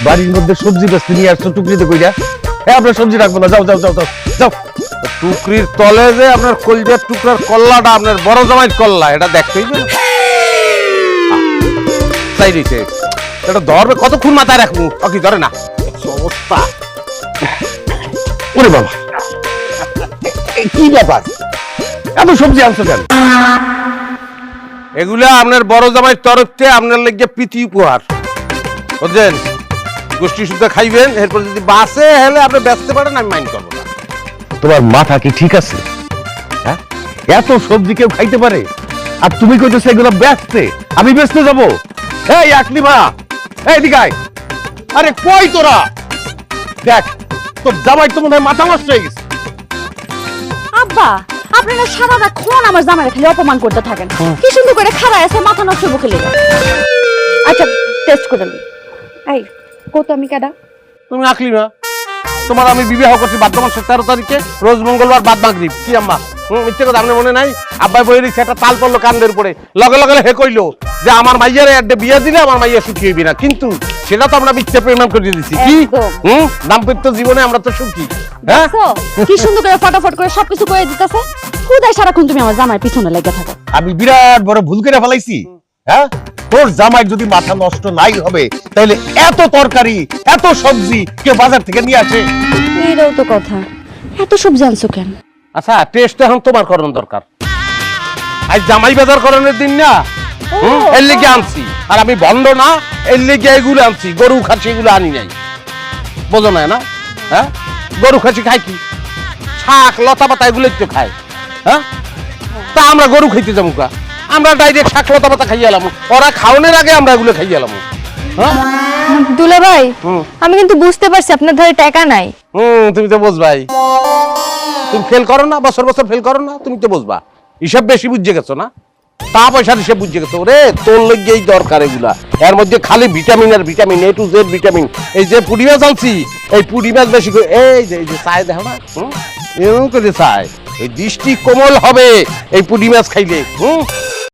বাড়ির মধ্যে সবজি বেচতে নিয়ে আসছো টুকরিতে কইরা। হ্যাঁ আমরা সবজি রাখবো না, যাও যাও যাও যাও যাও। টুকরির তলে যে আপনার কলজার টুকরার কল্লাটা আপনার বড় জামাইয়ের কল্লা, এটা দেখতেই না তাই দিছে। এটা ধরবে কতক্ষণ মাথায় রাখবো, কি ধরে না অবস্থা। ওরে বাবা, কি ব্যাপার, এত সবজি আনছো কেন? এগুলা আপনার বড় জামাইয়ের তরফ থেকে আপনার লেগে প্রীতি উপহার, বুঝলেন? গোষ্ঠী শুদ্ধ খাইবেন, এরপর যদি বাসে হেলে আপনি বেচতে পারেন, আমি মাইন্ড করবো না। তোমার মাথা কি ঠিক আছে? হ্যাঁ, এত সবজি কেউ খাইতে পারে? আর তুমি কইতেছো এগুলো বেচতে, আমি বেচতে যাবো? এই আকলিমা, এই দিকাই, আরে কই তোরা? দেখ তোর জামাই তো মনে হয় মাথা নষ্ট হয়ে গেছে। আব্বা, আপনারা সারাক্ষণ আমার জামাইরে খালি অপমান করতে থাকেন। কি সুন্দর করে খাড়ায় আছে, মাথা নষ্ট বুকে লেগে। আচ্ছা টেস্ট করে নিই। এই কত আমি কেডা? তুমি আকলি না, তোমার আমি বিবাহ করছি ভাদ্র মাসের 13 তারিখে, রোজ মঙ্গলবার বাদ মাগরিব। কি আম্মা মিথ্যে কথা আপনার মনে নাই? আব্বাই বই দিচ্ছে, একটা তাল পড়লো কান্দের উপরে, লগে লগে হে কইলো যে আমার মাইয়ারে একটা বিয়ে দিলে আমার মাইয়া সুখী হইবি না, কিন্তু সেটা তো আমরা মিথ্যে প্রমাণ করে দিয়েছি। কি দাম্পত্য জীবনে আমরা তো সুখী। হ্যাঁ, কি সুন্দর করে ফটাফট করে সবকিছু করে দিতেছে। খুদাই সারাক্ষণ তুমি আমার জামাইয়ের পিছনে লেগে থাকো। আমি বিরাট বড় ভুল করে ফেলাইছি। হ্যাঁ, তোর জামাই যদি মাথা নষ্ট নাই হবে তাহলে এত তরকারি এত সবজি কেউ বাজার থেকে নিয়ে আসে? এটাও তো কথা, এত সবজি আনছো কেন? আচ্ছা টেস্ট এখন তোমার করানো দরকার। আজ জামাই বাজার করানোর দিন না, এর লেগে আনছি। আর আমি বন্ধ না, এর লেগে এগুলো আনছি। গরু খাসি এগুলো আনি নাই, বোঝো না? হ্যাঁ, গরু খাসি খাই কি? শাক লতা পাতা এগুলোই তো খায়। হ্যাঁ, তা আমরা গরু খাইতে যাবো কা? আমরা ডাইরেক্ট শাক লতা পাতা খাইয়ে এলাম, ওরা খাওয়ানোর আগে আমরা এগুলো খাইয়ে এলাম। হ্যাঁ দুলা ভাই, আমি কিন্তু বুঝতে পারছি আপনার ধারে টাকা নাই। তুমি তো বুঝবাই, তুমি ফেল করো না, বছর বছর ফেল করো না, তুমি তো বুঝবা। হিসাব বেশি বুঝে গেছো না, টা পয়সার হিসাব বুঝে গেছো। রে তোর লেগেই দরকার এগুলা, এর মধ্যে খালি vitamin R vitamin, A to Z vitamin. এই যে পুঁটি মাছ আনছি, এই পুঁটি মাছ বেশি করে, এই যে চায় দেখো না, এরকম করে চায়, এই দৃষ্টি কোমল হবে এই পুঁটি মাছ খাইলে।